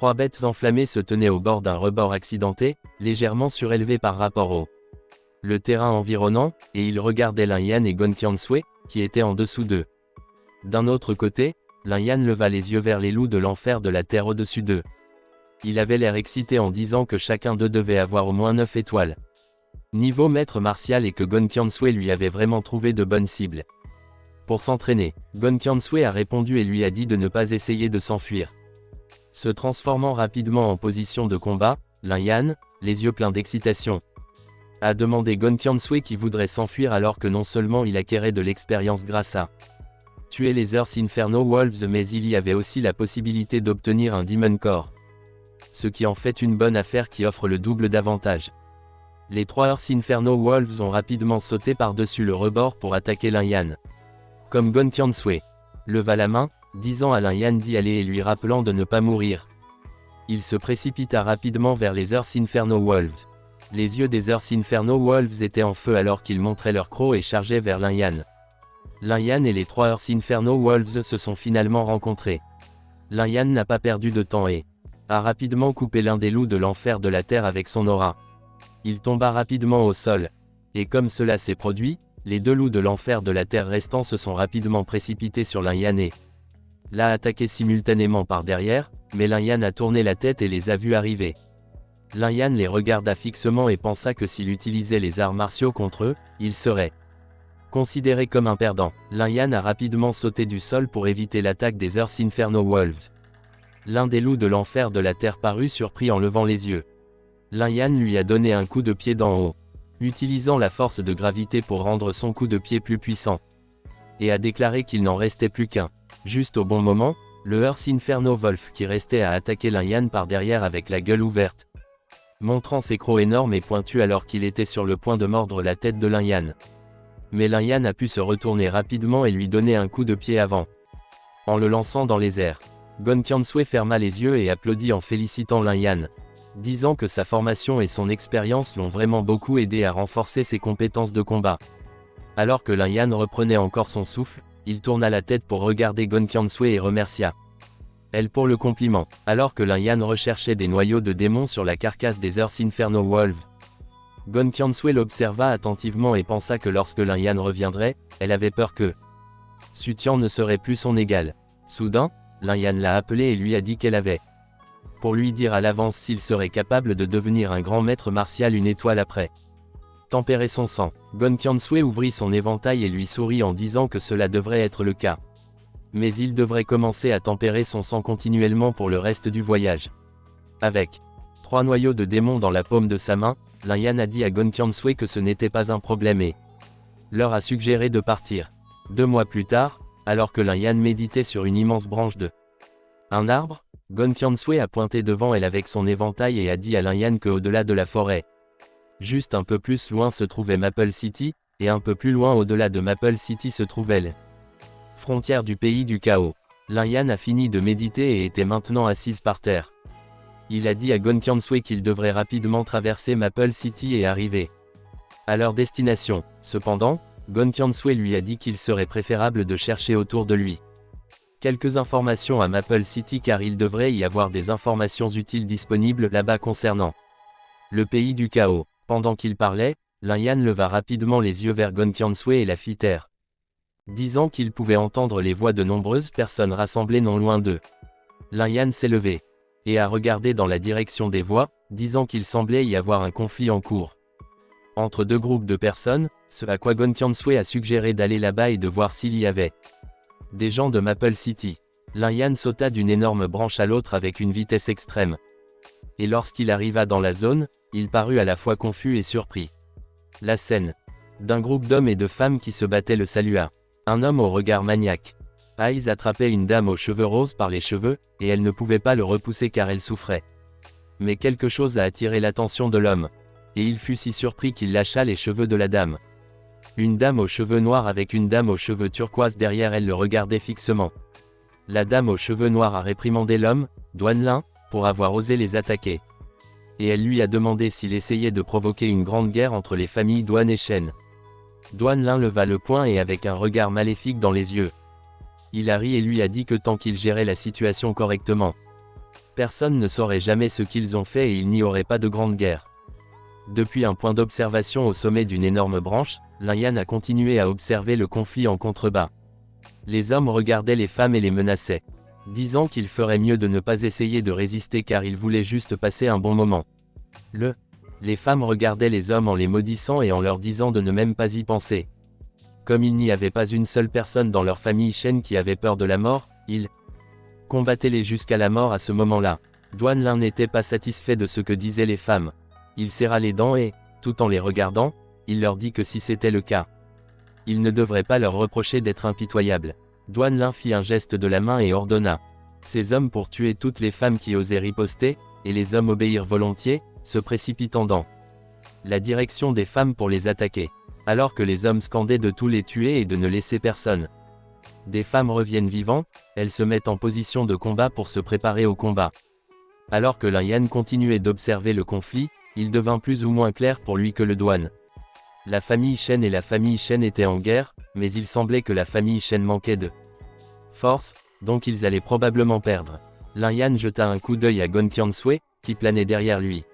3 bêtes enflammées se tenaient au bord d'un rebord accidenté, légèrement surélevé par rapport au le terrain environnant, et ils regardaient Lin Yan et Gon Qiansui, qui étaient en dessous d'eux. D'un autre côté, Lin Yan leva les yeux vers les loups de l'enfer de la terre au-dessus d'eux. Il avait l'air excité en disant que chacun d'eux devait avoir au moins 9 étoiles. Niveau maître martial et que Gon Qiansui lui avait vraiment trouvé de bonnes cibles. Pour s'entraîner, Gon Qiansui a répondu et lui a dit de ne pas essayer de s'enfuir. Se transformant rapidement en position de combat, Lin Yan, les yeux pleins d'excitation, a demandé Gon Qiansui qui voudrait s'enfuir alors que non seulement il acquérait de l'expérience grâce à tuer les Earth Inferno Wolves mais il y avait aussi la possibilité d'obtenir un Demon Core. Ce qui en fait une bonne affaire qui offre le double d'avantages. Les 3 Earth Inferno Wolves ont rapidement sauté par-dessus le rebord pour attaquer Lin Yan. Comme Gon Qiansui leva la main, disant à Lin Yan d'y aller et lui rappelant de ne pas mourir. Il se précipita rapidement vers les Earth Inferno Wolves. Les yeux des Earth Inferno Wolves étaient en feu alors qu'ils montraient leurs crocs et chargeaient vers Lin Yan. Lin Yan et les 3 Earth Inferno Wolves se sont finalement rencontrés. Lin Yan n'a pas perdu de temps et a rapidement coupé l'un des loups de l'enfer de la terre avec son aura. Il tomba rapidement au sol. Et comme cela s'est produit, les 2 loups de l'enfer de la terre restants se sont rapidement précipités sur Lin Yan et l'a attaqué simultanément par derrière, mais Lin Yan a tourné la tête et les a vus arriver. Lin Yan les regarda fixement et pensa que s'il utilisait les arts martiaux contre eux, il serait considéré comme un perdant. Lin Yan a rapidement sauté du sol pour éviter l'attaque des Earth Inferno Wolves. L'un des loups de l'enfer de la terre parut surpris en levant les yeux. Lin Yan lui a donné un coup de pied d'en haut, utilisant la force de gravité pour rendre son coup de pied plus puissant, et a déclaré qu'il n'en restait plus qu'un. Juste au bon moment, le Earth Inferno Wolf qui restait a attaqué Lin Yan par derrière avec la gueule ouverte, montrant ses crocs énormes et pointus alors qu'il était sur le point de mordre la tête de Lin Yan. Mais Lin Yan a pu se retourner rapidement et lui donner un coup de pied avant, en le lançant dans les airs. Gon Qiansui ferma les yeux et applaudit en félicitant Lin Yan, disant que sa formation et son expérience l'ont vraiment beaucoup aidé à renforcer ses compétences de combat. Alors que Lin Yan reprenait encore son souffle, il tourna la tête pour regarder Gon Qiansui et remercia elle pour le compliment. Alors que Lin Yan recherchait des noyaux de démons sur la carcasse des Earth Inferno Wolves, Gon Qiansui l'observa attentivement et pensa que lorsque Lin Yan reviendrait, elle avait peur que Su Tian ne serait plus son égal. Soudain, Lin Yan l'a appelé et lui a dit qu'elle avait pour lui dire à l'avance s'il serait capable de devenir un grand maître martial une étoile après tempérer son sang. Gon Qiansui ouvrit son éventail et lui sourit en disant que cela devrait être le cas. Mais il devrait commencer à tempérer son sang continuellement pour le reste du voyage. Avec 3 noyaux de démons dans la paume de sa main, Lin Yan a dit à Gon Qiansui que ce n'était pas un problème et leur a suggéré de partir. 2 mois plus tard, alors que Lin Yan méditait sur une immense branche de un arbre, Gon Qiansui a pointé devant elle avec son éventail et a dit à Lin Yan qu'au-delà de la forêt, juste un peu plus loin se trouvait Maple City, et un peu plus loin au-delà de Maple City se trouvait la frontière du pays du chaos. Lin Yan a fini de méditer et était maintenant assise par terre. Il a dit à Gon Qiansui qu'il devrait rapidement traverser Maple City et arriver à leur destination. Cependant, Gon Qiansui lui a dit qu'il serait préférable de chercher autour de lui quelques informations à Maple City car il devrait y avoir des informations utiles disponibles là-bas concernant le pays du chaos. Pendant qu'il parlait, Lin Yan leva rapidement les yeux vers Gon Qiansui et la fit taire, disant qu'il pouvait entendre les voix de nombreuses personnes rassemblées non loin d'eux. Lin Yan s'est levé et a regardé dans la direction des voix, disant qu'il semblait y avoir un conflit en cours entre 2 groupes de personnes, ce à quoi Gon Qiansui a suggéré d'aller là-bas et de voir s'il y avait des gens de Maple City. Lin Yan sauta d'une énorme branche à l'autre avec une vitesse extrême. Et lorsqu'il arriva dans la zone, il parut à la fois confus et surpris. La scène d'un groupe d'hommes et de femmes qui se battaient le salua. Un homme au regard maniaque. Eyes attrapait une dame aux cheveux roses par les cheveux, et elle ne pouvait pas le repousser car elle souffrait. Mais quelque chose a attiré l'attention de l'homme. Et il fut si surpris qu'il lâcha les cheveux de la dame. Une dame aux cheveux noirs avec une dame aux cheveux turquoise derrière elle le regardait fixement. La dame aux cheveux noirs a réprimandé l'homme, Duan Lin, pour avoir osé les attaquer. Et elle lui a demandé s'il essayait de provoquer une grande guerre entre les familles Duan et Shen. Duan Lin leva le poing et avec un regard maléfique dans les yeux, il a ri et lui a dit que tant qu'il gérait la situation correctement, Personne ne saurait jamais ce qu'ils ont fait et il n'y aurait pas de grande guerre. Depuis un point d'observation au sommet d'une énorme branche, Lin a continué à observer le conflit en contrebas. Les hommes regardaient les femmes et les menaçaient, disant qu'il ferait mieux de ne pas essayer de résister car ils voulaient juste passer un bon moment. Les femmes regardaient les hommes en les maudissant et en leur disant de ne même pas y penser. Comme il n'y avait pas une seule personne dans leur famille Shen qui avait peur de la mort, ils combattaient-les jusqu'à la mort à ce moment-là. Duanlin n'était pas satisfait de ce que disaient les femmes. Il serra les dents et, tout en les regardant, il leur dit que si c'était le cas, il ne devrait pas leur reprocher d'être impitoyables. Duanlin fit un geste de la main et ordonna ces hommes pour tuer toutes les femmes qui osaient riposter, et les hommes obéirent volontiers, se précipitant dans la direction des femmes pour les attaquer. Alors que les hommes scandaient de tous les tuer et de ne laisser personne. Des femmes reviennent vivantes, elles se mettent en position de combat pour se préparer au combat. Alors que Lin continuait d'observer le conflit, il devint plus ou moins clair pour lui que le Duan. La famille Shen et la famille Shen étaient en guerre, mais il semblait que la famille Shen manquait de force, donc ils allaient probablement perdre. Lin jeta un coup d'œil à Gon Qiansui, qui planait derrière lui,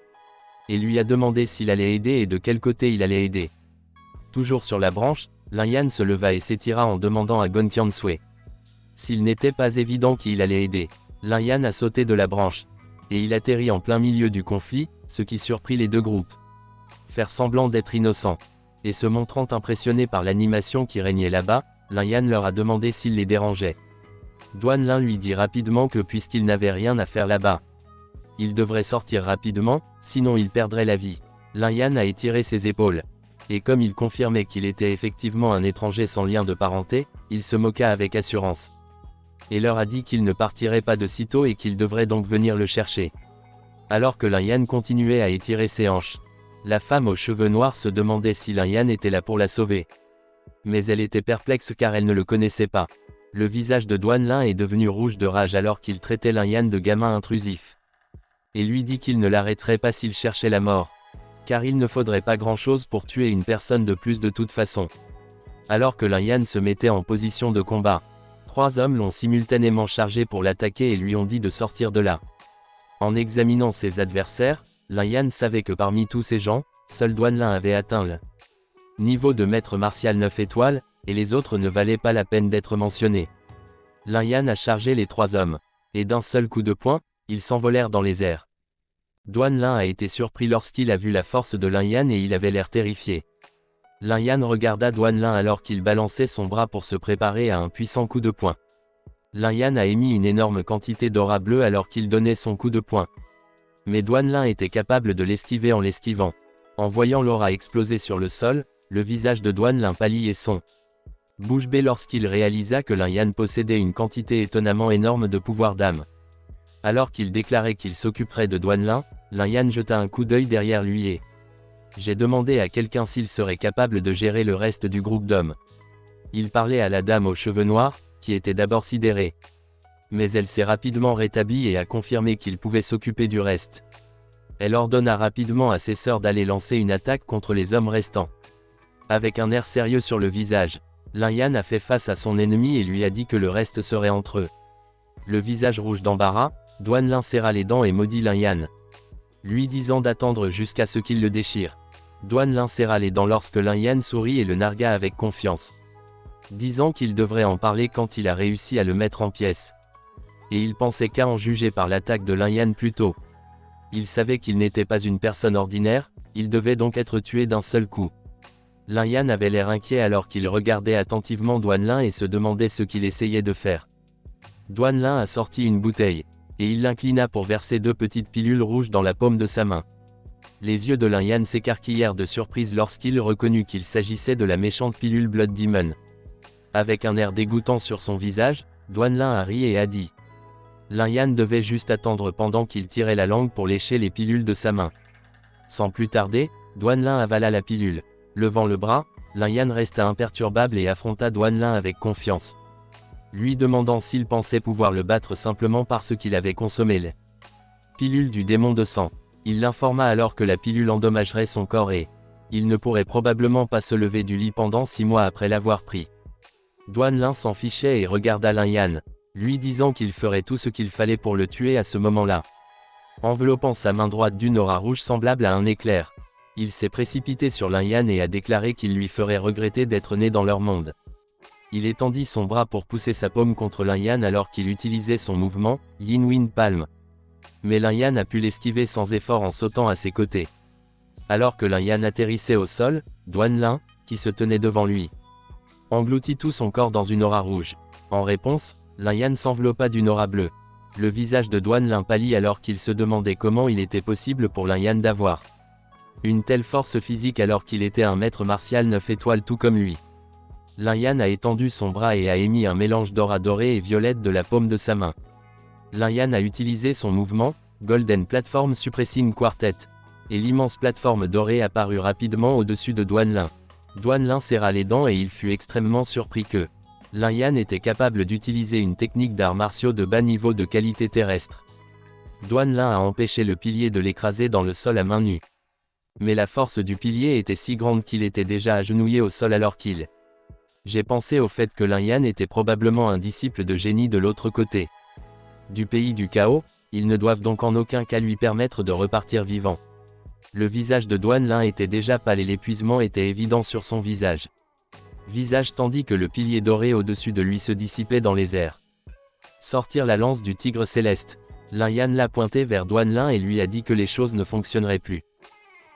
et lui a demandé s'il allait aider et de quel côté il allait aider. Toujours sur la branche, Lin se leva et s'étira en demandant à Gon Qiansui s'il n'était pas évident qu'il allait aider. Lin a sauté de la branche, et il atterrit en plein milieu du conflit, ce qui surprit les deux groupes. Faire semblant d'être innocent, et se montrant impressionné par l'animation qui régnait là-bas, Lin leur a demandé s'il les dérangeait. Duanlin lui dit rapidement que puisqu'il n'avait rien à faire là-bas, il devrait sortir rapidement, sinon il perdrait la vie. Lin a étiré ses épaules. Et comme il confirmait qu'il était effectivement un étranger sans lien de parenté, il se moqua avec assurance. Et leur a dit qu'il ne partirait pas de sitôt et qu'il devrait donc venir le chercher. Alors que Lin continuait à étirer ses hanches, la femme aux cheveux noirs se demandait si Lin était là pour la sauver. Mais elle était perplexe car elle ne le connaissait pas. Le visage de Duanlin est devenu rouge de rage alors qu'il traitait Lin de gamin intrusif. Et lui dit qu'il ne l'arrêterait pas s'il cherchait la mort. Car il ne faudrait pas grand-chose pour tuer une personne de plus de toute façon. Alors que Lin se mettait en position de combat, 3 hommes l'ont simultanément chargé pour l'attaquer et lui ont dit de sortir de là. En examinant ses adversaires, Lin savait que parmi tous ces gens, seul Duanlin avait atteint le niveau de maître martial 9 étoiles, et les autres ne valaient pas la peine d'être mentionnés. Lin a chargé les 3 hommes, et d'un seul coup de poing, ils s'envolèrent dans les airs. Duanlin a été surpris lorsqu'il a vu la force de Lin et il avait l'air terrifié. Lin regarda Duanlin alors qu'il balançait son bras pour se préparer à un puissant coup de poing. Lin a émis une énorme quantité d'aura bleue alors qu'il donnait son coup de poing. Mais Duanlin était capable de l'esquiver en l'esquivant. En voyant l'aura exploser sur le sol, le visage de Duanlin pâlit et son bouche bée lorsqu'il réalisa que Lin possédait une quantité étonnamment énorme de pouvoir d'âme. Alors qu'il déclarait qu'il s'occuperait de Duanlin, Lin jeta un coup d'œil derrière lui et j'ai demandé à quelqu'un s'il serait capable de gérer le reste du groupe d'hommes. Il parlait à la dame aux cheveux noirs, qui était d'abord sidérée. Mais elle s'est rapidement rétablie et a confirmé qu'il pouvait s'occuper du reste. Elle ordonna rapidement à ses sœurs d'aller lancer une attaque contre les hommes restants. Avec un air sérieux sur le visage, Lin a fait face à son ennemi et lui a dit que le reste serait entre eux. Le visage rouge d'embarras, Duanlin serra les dents et maudit Lin, lui disant d'attendre jusqu'à ce qu'il le déchire. Duanlin serra les dents lorsque Lin sourit et le nargua avec confiance, disant qu'il devrait en parler quand il a réussi à le mettre en pièces. Et il pensait qu'à en juger par l'attaque de Lin plus tôt. Il savait qu'il n'était pas une personne ordinaire, il devait donc être tué d'un seul coup. Lin avait l'air inquiet alors qu'il regardait attentivement Duanlin et se demandait ce qu'il essayait de faire. Duanlin a sorti une bouteille, et il l'inclina pour verser 2 petites pilules rouges dans la paume de sa main. Les yeux de Lin s'écarquillèrent de surprise lorsqu'il reconnut qu'il s'agissait de la méchante pilule Blood Demon. Avec un air dégoûtant sur son visage, Duanlin a ri et a dit. Lin devait juste attendre pendant qu'il tirait la langue pour lécher les pilules de sa main. Sans plus tarder, Duanlin avala la pilule. Levant le bras, Lin resta imperturbable et affronta Duanlin avec confiance, lui demandant s'il pensait pouvoir le battre simplement parce qu'il avait consommé les pilules du démon de sang. Il l'informa alors que la pilule endommagerait son corps et il ne pourrait probablement pas se lever du lit pendant 6 mois après l'avoir pris. Duanlin s'en fichait et regarda Lin. lui disant qu'il ferait tout ce qu'il fallait pour le tuer à ce moment-là. Enveloppant sa main droite d'une aura rouge semblable à un éclair, il s'est précipité sur Lin Yan et a déclaré qu'il lui ferait regretter d'être né dans leur monde. Il étendit son bras pour pousser sa paume contre Lin Yan alors qu'il utilisait son mouvement, Yin Wind Palm. Mais Lin Yan a pu l'esquiver sans effort en sautant à ses côtés. Alors que Lin Yan atterrissait au sol, Duan Lin, qui se tenait devant lui, engloutit tout son corps dans une aura rouge. En réponse, Lin Yan s'enveloppa d'une aura bleue. Le visage de Duan Lin pâlit alors qu'il se demandait comment il était possible pour Lin Yan d'avoir une telle force physique alors qu'il était un maître martial 9 étoiles tout comme lui. Lin Yan a étendu son bras et a émis un mélange d'aura dorée et violette de la paume de sa main. Lin Yan a utilisé son mouvement, Golden Platform Suppressing Quartet, et l'immense plateforme dorée apparut rapidement au-dessus de Duan Lin. Duan Lin serra les dents et il fut extrêmement surpris que Lin Yan était capable d'utiliser une technique d'arts martiaux de bas niveau de qualité terrestre. Duan Lin a empêché le pilier de l'écraser dans le sol à main nue. Mais la force du pilier était si grande qu'il était déjà agenouillé au sol alors qu'il... J'ai pensé au fait que Lin Yan était probablement un disciple de génie de l'autre côté du pays du chaos, ils ne doivent donc en aucun cas lui permettre de repartir vivant. Le visage de Duan Lin était déjà pâle et l'épuisement était évident sur son visage. Tandis que le pilier doré au-dessus de lui se dissipait dans les airs. Sortir la lance du tigre céleste. Lin Yan l'a pointé vers Duan Lin et lui a dit que les choses ne fonctionneraient plus.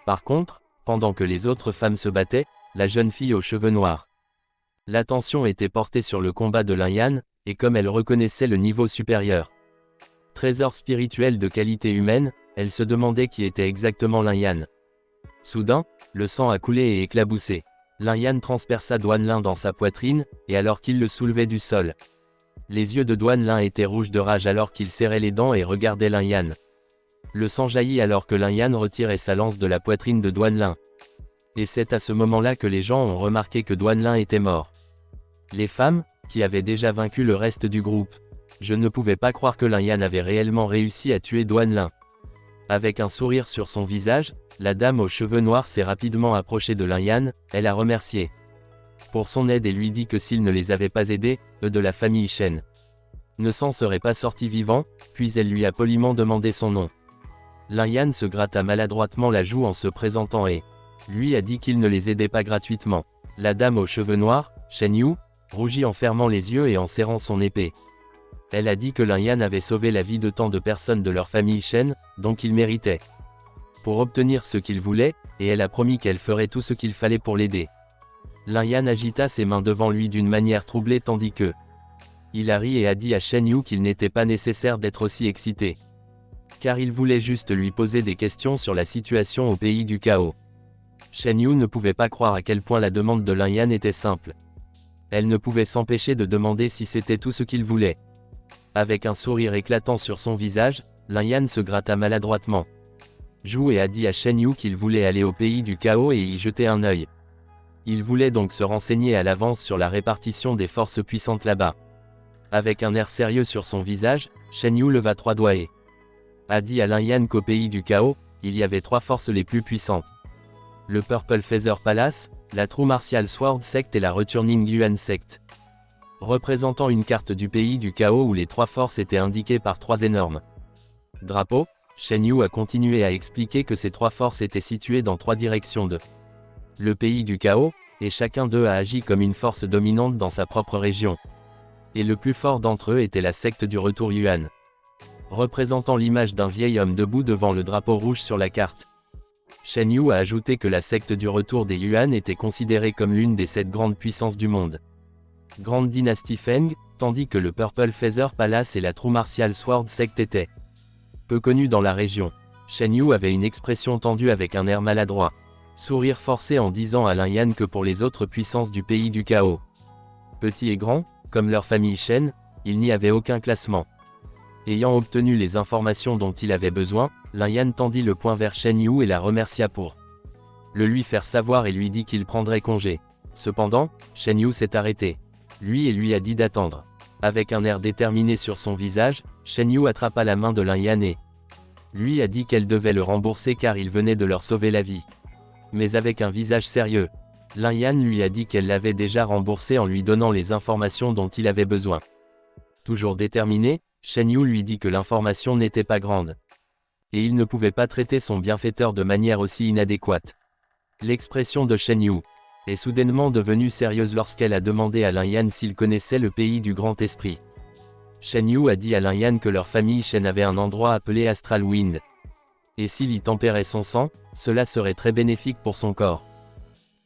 Par contre, pendant que les autres femmes se battaient, la jeune fille aux cheveux noirs. L'attention était portée sur le combat de Lin Yan, et comme elle reconnaissait le niveau supérieur, trésor spirituel de qualité humaine, elle se demandait qui était exactement Lin Yan. Soudain, le sang a coulé et éclaboussé. Lin Yan transperça Duan Lin dans sa poitrine, et alors qu'il le soulevait du sol, les yeux de Duan Lin étaient rouges de rage alors qu'il serrait les dents et regardait Lin Yan. Le sang jaillit alors que Lin Yan retirait sa lance de la poitrine de Duan Lin. Et c'est à ce moment-là que les gens ont remarqué que Duan Lin était mort. Les femmes, qui avaient déjà vaincu le reste du groupe. Je ne pouvais pas croire que Lin Yan avait réellement réussi à tuer Duan Lin. Avec un sourire sur son visage, la dame aux cheveux noirs s'est rapidement approchée de Lin Yan, elle a remercié pour son aide et lui dit que s'il ne les avait pas aidés, eux de la famille Shen ne s'en seraient pas sortis vivants, puis elle lui a poliment demandé son nom. Lin Yan se gratta maladroitement la joue en se présentant et lui a dit qu'il ne les aidait pas gratuitement. La dame aux cheveux noirs, Shen Yu, rougit en fermant les yeux et en serrant son épée. Elle a dit que Lin Yan avait sauvé la vie de tant de personnes de leur famille Shen, donc il méritait pour obtenir ce qu'il voulait, et elle a promis qu'elle ferait tout ce qu'il fallait pour l'aider. Lin Yan agita ses mains devant lui d'une manière troublée tandis que il a ri et a dit à Shen Yu qu'il n'était pas nécessaire d'être aussi excité, car il voulait juste lui poser des questions sur la situation au pays du chaos. Shen Yu ne pouvait pas croire à quel point la demande de Lin Yan était simple. Elle ne pouvait s'empêcher de demander si c'était tout ce qu'il voulait. Avec un sourire éclatant sur son visage, Lin Yan se gratta maladroitement joue et a dit à Shen Yu qu'il voulait aller au pays du chaos et y jeter un œil. Il voulait donc se renseigner à l'avance sur la répartition des forces puissantes là-bas. Avec un air sérieux sur son visage, Shen Yu leva 3 doigts et a dit à Lin Yan qu'au pays du chaos, il y avait 3 forces les plus puissantes. Le Purple Feather Palace, la True Martial Sword Sect et la Returning Yuan Sect. Représentant une carte du pays du chaos où les 3 forces étaient indiquées par 3 énormes drapeaux, Shen Yu a continué à expliquer que ces 3 forces étaient situées dans 3 directions de le pays du chaos, et chacun d'eux a agi comme une force dominante dans sa propre région. Et le plus fort d'entre eux était la secte du retour Yuan, représentant l'image d'un vieil homme debout devant le drapeau rouge sur la carte. Shen Yu a ajouté que la secte du retour des Yuan était considérée comme l'une des 7 grandes puissances du monde. Grande dynastie Feng, tandis que le Purple Feather Palace et la True Martial Sword Sect étaient peu connus dans la région. Shen Yu avait une expression tendue avec un air maladroit. Sourire forcé en disant à Lin Yan que pour les autres puissances du pays du chaos, petits et grands, comme leur famille Shen, il n'y avait aucun classement. Ayant obtenu les informations dont il avait besoin, Lin Yan tendit le poing vers Shen Yu et la remercia pour le lui faire savoir et lui dit qu'il prendrait congé. Cependant, Shen Yu s'est arrêté. Lui a dit d'attendre. Avec un air déterminé sur son visage, Shen Yu attrapa la main de Lin Yan et lui a dit qu'elle devait le rembourser car il venait de leur sauver la vie. Mais avec un visage sérieux, Lin Yan lui a dit qu'elle l'avait déjà remboursé en lui donnant les informations dont il avait besoin. Toujours déterminé, Shen Yu lui dit que l'information n'était pas grande. Et il ne pouvait pas traiter son bienfaiteur de manière aussi inadéquate. L'expression de Shen Yu est soudainement devenue sérieuse lorsqu'elle a demandé à Lin Yan s'il connaissait le pays du Grand Esprit. Shen Yu a dit à Lin Yan que leur famille Shen avait un endroit appelé Astral Wind. Et s'il y tempérait son sang, cela serait très bénéfique pour son corps.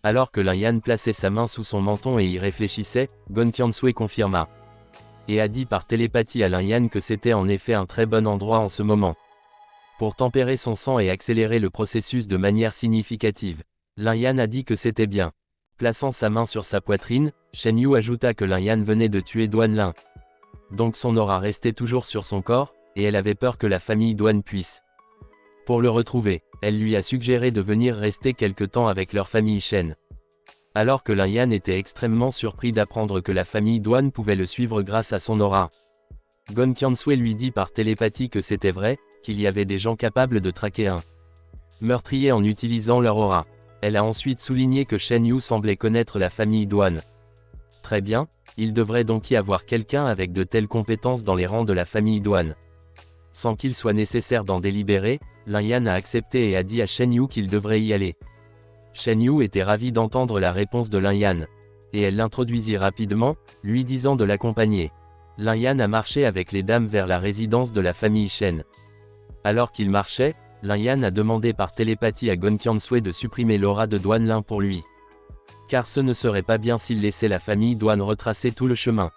Alors que Lin Yan plaçait sa main sous son menton et y réfléchissait, Gon Qiansui confirma. Et a dit par télépathie à Lin Yan que c'était en effet un très bon endroit en ce moment. Pour tempérer son sang et accélérer le processus de manière significative. Lin Yan a dit que c'était bien. Plaçant sa main sur sa poitrine, Shen Yu ajouta que Lin Yan venait de tuer Duan Lin. Donc son aura restait toujours sur son corps, et elle avait peur que la famille Duan puisse. Pour le retrouver, elle lui a suggéré de venir rester quelque temps avec leur famille Shen. Alors que Lin Yan était extrêmement surpris d'apprendre que la famille Duan pouvait le suivre grâce à son aura. Gon Qiansui lui dit par télépathie que c'était vrai, qu'il y avait des gens capables de traquer un meurtrier en utilisant leur aura. Elle a ensuite souligné que Shen Yu semblait connaître la famille Duan. Très bien, il devrait donc y avoir quelqu'un avec de telles compétences dans les rangs de la famille Duan. Sans qu'il soit nécessaire d'en délibérer, Lin Yan a accepté et a dit à Shen Yu qu'il devrait y aller. Shen Yu était ravi d'entendre la réponse de Lin Yan. Et elle l'introduisit rapidement, lui disant de l'accompagner. Lin Yan a marché avec les dames vers la résidence de la famille Shen. Alors qu'il marchait, Lin Yan a demandé par télépathie à Gon Qiansui de supprimer l'aura de Duan Lin pour lui. Car ce ne serait pas bien s'il laissait la famille Duan retracer tout le chemin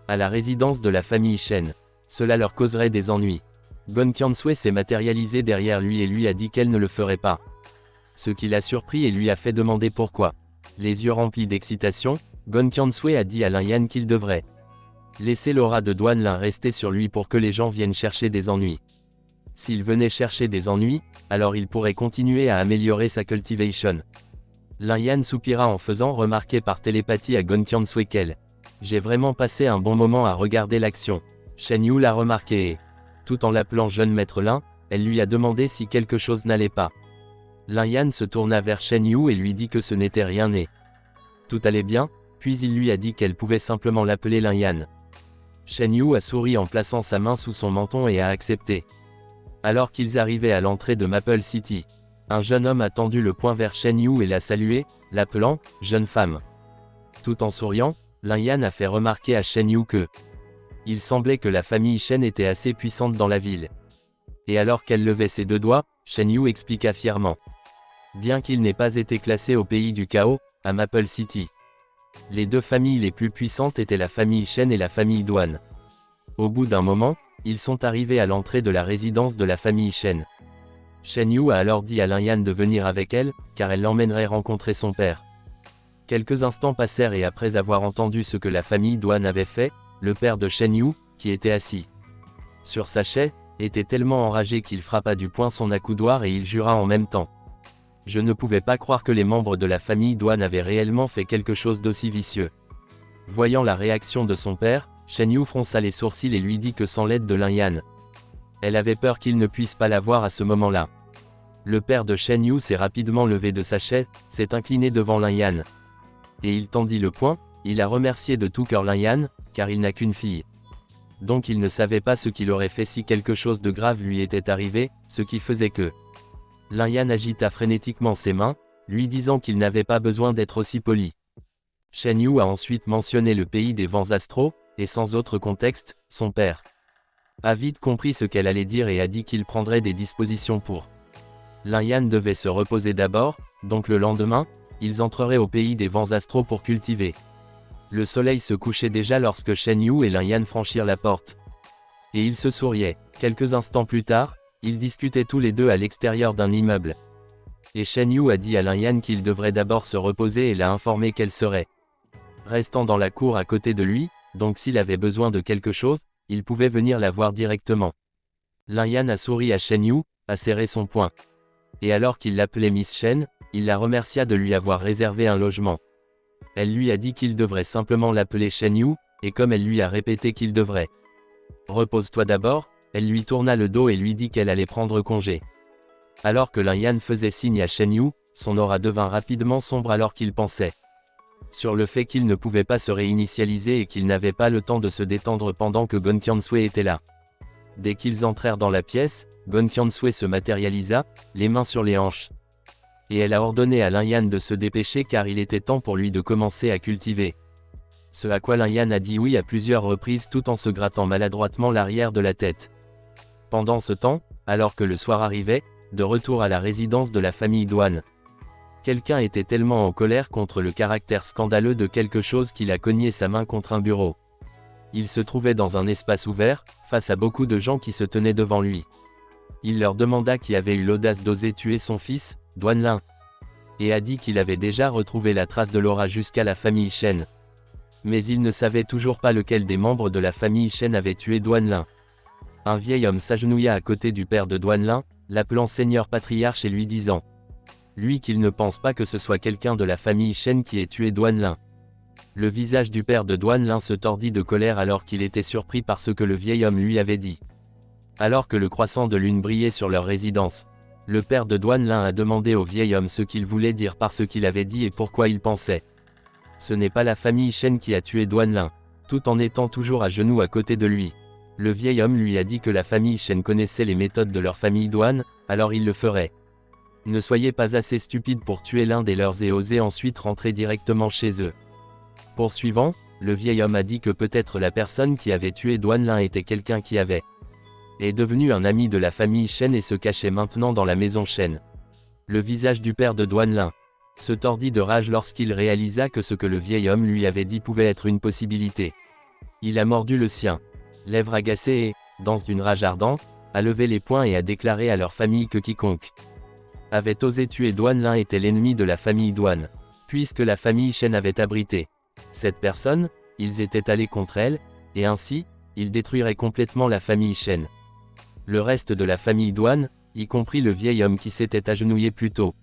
à la résidence de la famille Shen. Cela leur causerait des ennuis. Gon Qiansui s'est matérialisé derrière lui et lui a dit qu'elle ne le ferait pas. Ce qui l'a surpris et lui a fait demander pourquoi. Les yeux remplis d'excitation, Gon Qiansui a dit à Lin Yan qu'il devrait laisser l'aura de Duan Lin rester sur lui pour que les gens viennent chercher des ennuis. S'il venait chercher des ennuis, alors il pourrait continuer à améliorer sa cultivation. Lin Yan soupira en faisant remarquer par télépathie à Gon Qiansui qu'elle « J'ai vraiment passé un bon moment à regarder l'action. » Shen Yu l'a remarqué et, tout en l'appelant jeune maître Lin, elle lui a demandé si quelque chose n'allait pas. Lin Yan se tourna vers Shen Yu et lui dit que ce n'était rien et tout allait bien, puis il lui a dit qu'elle pouvait simplement l'appeler Lin Yan. Shen Yu a souri en plaçant sa main sous son menton et a accepté. Alors qu'ils arrivaient à l'entrée de Maple City, un jeune homme a tendu le poing vers Shen Yu et l'a salué, l'appelant « jeune femme ». Tout en souriant, Lin Yan a fait remarquer à Shen Yu que il semblait que la famille Shen était assez puissante dans la ville. Et alors qu'elle levait ses deux doigts, Shen Yu expliqua fièrement. Bien qu'il n'ait pas été classé au pays du chaos, à Maple City, les deux familles les plus puissantes étaient la famille Shen et la famille Duan. Au bout d'un moment, ils sont arrivés à l'entrée de la résidence de la famille Shen. Shen Yu a alors dit à Lin Yan de venir avec elle, car elle l'emmènerait rencontrer son père. Quelques instants passèrent et après avoir entendu ce que la famille Duan avait fait, le père de Shen Yu, qui était assis sur sa chaise, était tellement enragé qu'il frappa du poing son accoudoir et il jura en même temps. Je ne pouvais pas croire que les membres de la famille Duan avaient réellement fait quelque chose d'aussi vicieux. Voyant la réaction de son père, Shen Yu fronça les sourcils et lui dit que sans l'aide de Lin Yan, elle avait peur qu'il ne puisse pas la voir à ce moment-là. Le père de Shen Yu s'est rapidement levé de sa chaise, s'est incliné devant Lin Yan. Et il tendit le poing, il a remercié de tout cœur Lin Yan, car il n'a qu'une fille. Donc il ne savait pas ce qu'il aurait fait si quelque chose de grave lui était arrivé, ce qui faisait que Lin Yan agita frénétiquement ses mains, lui disant qu'il n'avait pas besoin d'être aussi poli. Shen Yu a ensuite mentionné le pays des vents astraux, et sans autre contexte, son père a vite compris ce qu'elle allait dire et a dit qu'il prendrait des dispositions pour. Lin Yan devait se reposer d'abord, donc le lendemain, ils entreraient au pays des vents astraux pour cultiver. Le soleil se couchait déjà lorsque Shen Yu et Lin Yan franchirent la porte. Et ils se souriaient. Quelques instants plus tard, ils discutaient tous les deux à l'extérieur d'un immeuble. Et Shen Yu a dit à Lin Yan qu'il devrait d'abord se reposer et l'a informé qu'elle serait restant dans la cour à côté de lui, donc s'il avait besoin de quelque chose, il pouvait venir la voir directement. Lin Yan a souri à Shen Yu, a serré son poing. Et alors qu'il l'appelait Miss Shen, il la remercia de lui avoir réservé un logement. Elle lui a dit qu'il devrait simplement l'appeler Shen Yu, et comme elle lui a répété qu'il devrait repose-toi d'abord, elle lui tourna le dos et lui dit qu'elle allait prendre congé. Alors que Lin Yan faisait signe à Shen Yu, son aura devint rapidement sombre alors qu'il pensait sur le fait qu'il ne pouvait pas se réinitialiser et qu'il n'avait pas le temps de se détendre pendant que Gon Qiansui était là. Dès qu'ils entrèrent dans la pièce, Gon Qiansui se matérialisa, les mains sur les hanches. Et elle a ordonné à Lin Yan de se dépêcher car il était temps pour lui de commencer à cultiver. Ce à quoi Lin Yan a dit oui à plusieurs reprises tout en se grattant maladroitement l'arrière de la tête. Pendant ce temps, alors que le soir arrivait, de retour à la résidence de la famille Duan. Quelqu'un était tellement en colère contre le caractère scandaleux de quelque chose qu'il a cogné sa main contre un bureau. Il se trouvait dans un espace ouvert, face à beaucoup de gens qui se tenaient devant lui. Il leur demanda qui avait eu l'audace d'oser tuer son fils, Duan Lin. Et a dit qu'il avait déjà retrouvé la trace de l'aura jusqu'à la famille Shen. Mais il ne savait toujours pas lequel des membres de la famille Shen avait tué Duan Lin. Un vieil homme s'agenouilla à côté du père de Duan Lin, l'appelant Seigneur Patriarche et lui disant lui qu'il ne pense pas que ce soit quelqu'un de la famille Shen qui ait tué Duan Lin. Le visage du père de Duan Lin se tordit de colère alors qu'il était surpris par ce que le vieil homme lui avait dit. Alors que le croissant de lune brillait sur leur résidence, le père de Duan Lin a demandé au vieil homme ce qu'il voulait dire par ce qu'il avait dit et pourquoi il pensait. Ce n'est pas la famille Shen qui a tué Duan Lin, tout en étant toujours à genoux à côté de lui. Le vieil homme lui a dit que la famille Shen connaissait les méthodes de leur famille Duan, alors il le ferait. Ne soyez pas assez stupide pour tuer l'un des leurs et osez ensuite rentrer directement chez eux. Poursuivant, le vieil homme a dit que peut-être la personne qui avait tué Duan Lin était quelqu'un qui est devenu un ami de la famille Shen et se cachait maintenant dans la maison Shen. Le visage du père de Duan Lin se tordit de rage lorsqu'il réalisa que ce que le vieil homme lui avait dit pouvait être une possibilité. Il a mordu le sien, lèvres agacées et, dans une rage ardente, a levé les poings et a déclaré à leur famille que quiconque avait osé tuer Duan Lin était l'ennemi de la famille Duan, puisque la famille Shen avait abrité cette personne, ils étaient allés contre elle, et ainsi, ils détruiraient complètement la famille Shen. Le reste de la famille Duan, y compris le vieil homme qui s'était agenouillé plus tôt,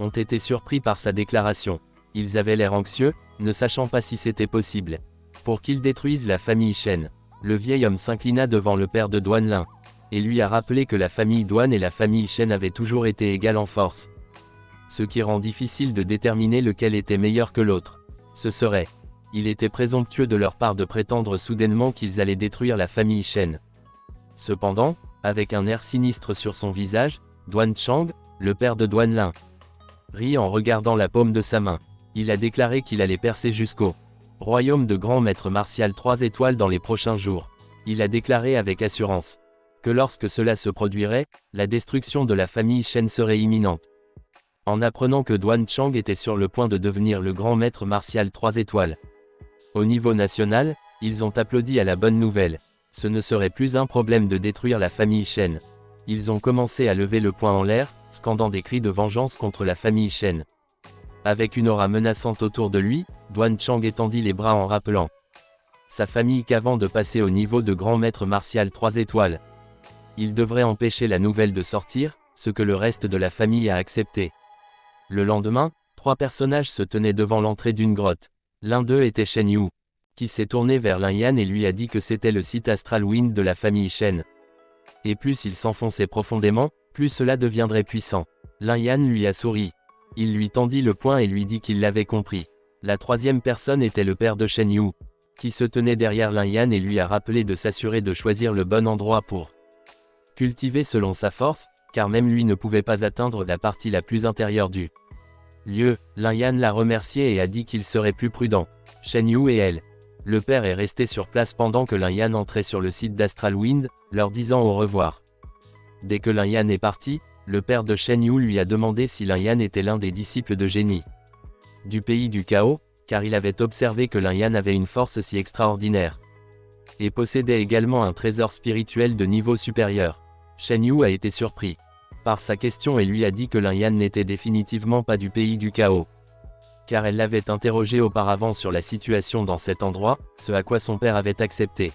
ont été surpris par sa déclaration. Ils avaient l'air anxieux, ne sachant pas si c'était possible. Pour qu'ils détruisent la famille Shen, le vieil homme s'inclina devant le père de Duan Lin, et lui a rappelé que la famille Duan et la famille Shen avaient toujours été égales en force. Ce qui rend difficile de déterminer lequel était meilleur que l'autre. Ce serait. Il était présomptueux de leur part de prétendre soudainement qu'ils allaient détruire la famille Shen. Cependant, avec un air sinistre sur son visage, Duan Chang, le père de Duan Lin, rit en regardant la paume de sa main. Il a déclaré qu'il allait percer jusqu'au royaume de grand maître martial 3 étoiles dans les prochains jours. Il a déclaré avec assurance que lorsque cela se produirait, la destruction de la famille Shen serait imminente. En apprenant que Duan Chang était sur le point de devenir le grand maître martial 3 étoiles. Au niveau national, ils ont applaudi à la bonne nouvelle. Ce ne serait plus un problème de détruire la famille Shen. Ils ont commencé à lever le poing en l'air, scandant des cris de vengeance contre la famille Shen. Avec une aura menaçante autour de lui, Duan Chang étendit les bras en rappelant sa famille qu'avant de passer au niveau de grand maître martial 3 étoiles, il devrait empêcher la nouvelle de sortir, ce que le reste de la famille a accepté. Le lendemain, 3 personnages se tenaient devant l'entrée d'une grotte. L'un d'eux était Shen Yu, qui s'est tourné vers Lin Yan et lui a dit que c'était le site Astral Wind de la famille Shen. Et plus il s'enfonçait profondément, plus cela deviendrait puissant. Lin Yan lui a souri. Il lui tendit le poing et lui dit qu'il l'avait compris. La troisième personne était le père de Shen Yu, qui se tenait derrière Lin Yan et lui a rappelé de s'assurer de choisir le bon endroit pour cultiver selon sa force, car même lui ne pouvait pas atteindre la partie la plus intérieure du lieu. Lin Yan l'a remercié et a dit qu'il serait plus prudent. Shen Yu et elle. Le père est resté sur place pendant que Lin Yan entrait sur le site d'Astral Wind, leur disant au revoir. Dès que Lin Yan est parti, le père de Shen Yu lui a demandé si Lin Yan était l'un des disciples de génie du pays du chaos, car il avait observé que Lin Yan avait une force si extraordinaire et possédait également un trésor spirituel de niveau supérieur. Shen Yu a été surpris par sa question et lui a dit que Lin Yan n'était définitivement pas du pays du chaos, car elle l'avait interrogé auparavant sur la situation dans cet endroit, ce à quoi son père avait accepté.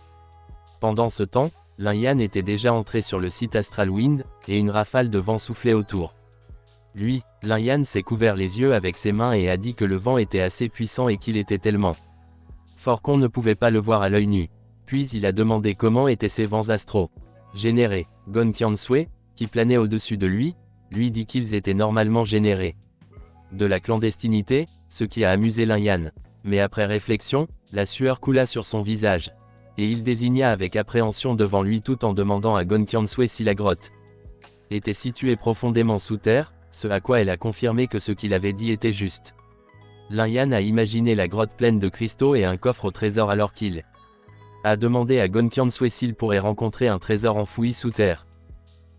Pendant ce temps, Lin Yan était déjà entré sur le site Astral Wind, et une rafale de vent soufflait autour. Lui, Lin Yan s'est couvert les yeux avec ses mains et a dit que le vent était assez puissant et qu'il était tellement fort qu'on ne pouvait pas le voir à l'œil nu. Puis il a demandé comment étaient ces vents astraux générés. Gon Qiansui, qui planait au-dessus de lui, dit qu'ils étaient normalement générés de la clandestinité, ce qui a amusé Lin Yan. Mais après réflexion, la sueur coula sur son visage. Et il désigna avec appréhension devant lui tout en demandant à Gon Qiansui si la grotte était située profondément sous terre, ce à quoi elle a confirmé que ce qu'il avait dit était juste. Lin Yan a imaginé la grotte pleine de cristaux et un coffre au trésor alors qu'il a demandé à Gon Qiansui s'il pourrait rencontrer un trésor enfoui sous terre.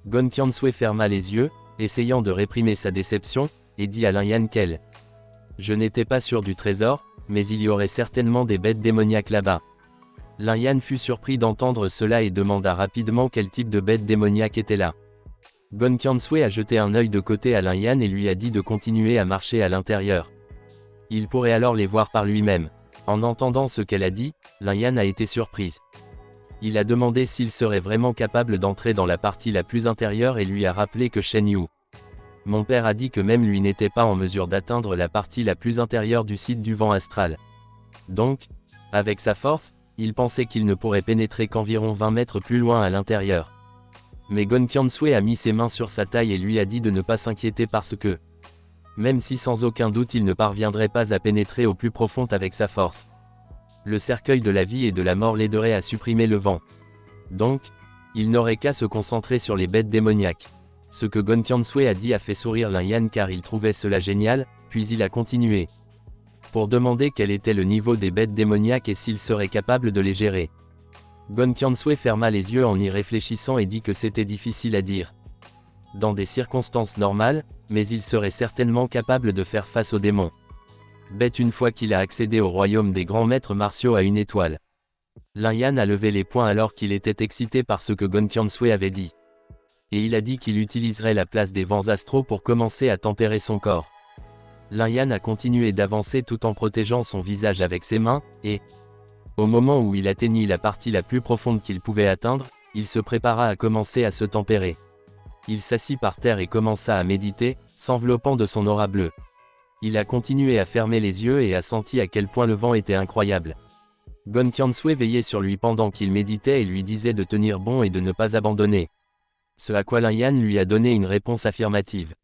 Gon Qiansui ferma les yeux, essayant de réprimer sa déception, et dit à Lin Yan qu'elle Je n'étais pas sûr du trésor, mais il y aurait certainement des bêtes démoniaques là-bas. Lin Yan fut surpris d'entendre cela et demanda rapidement quel type de bêtes démoniaques était là. Gon Qiansui a jeté un œil de côté à Lin Yan et lui a dit de continuer à marcher à l'intérieur. Il pourrait alors les voir par lui-même. En entendant ce qu'elle a dit, Lin Yan a été surprise. Il a demandé s'il serait vraiment capable d'entrer dans la partie la plus intérieure et lui a rappelé que Shen Yu, mon père, a dit que même lui n'était pas en mesure d'atteindre la partie la plus intérieure du site du vent astral. Donc, avec sa force, il pensait qu'il ne pourrait pénétrer qu'environ 20 mètres plus loin à l'intérieur. Mais Gon Qiansui a mis ses mains sur sa taille et lui a dit de ne pas s'inquiéter parce que, même si sans aucun doute il ne parviendrait pas à pénétrer au plus profond avec sa force, le cercueil de la vie et de la mort l'aiderait à supprimer le vent. Donc, il n'aurait qu'à se concentrer sur les bêtes démoniaques. Ce que Gon Qiansui a dit a fait sourire Lin Yan car il trouvait cela génial, puis il a continué pour demander quel était le niveau des bêtes démoniaques et s'il serait capable de les gérer. Gon Qiansui ferma les yeux en y réfléchissant et dit que c'était difficile à dire dans des circonstances normales, mais il serait certainement capable de faire face aux démons bêtes une fois qu'il a accédé au royaume des grands maîtres martiaux à une étoile. Lin Yan a levé les poings alors qu'il était excité par ce que Gon Qiansui avait dit. Et il a dit qu'il utiliserait la place des vents astraux pour commencer à tempérer son corps. Lin Yan a continué d'avancer tout en protégeant son visage avec ses mains, et, au moment où il atteignit la partie la plus profonde qu'il pouvait atteindre, il se prépara à commencer à se tempérer. Il s'assit par terre et commença à méditer, s'enveloppant de son aura bleue. Il a continué à fermer les yeux et a senti à quel point le vent était incroyable. Gon Qiansui veillait sur lui pendant qu'il méditait et lui disait de tenir bon et de ne pas abandonner. Ce à quoi Lin Yan lui a donné une réponse affirmative.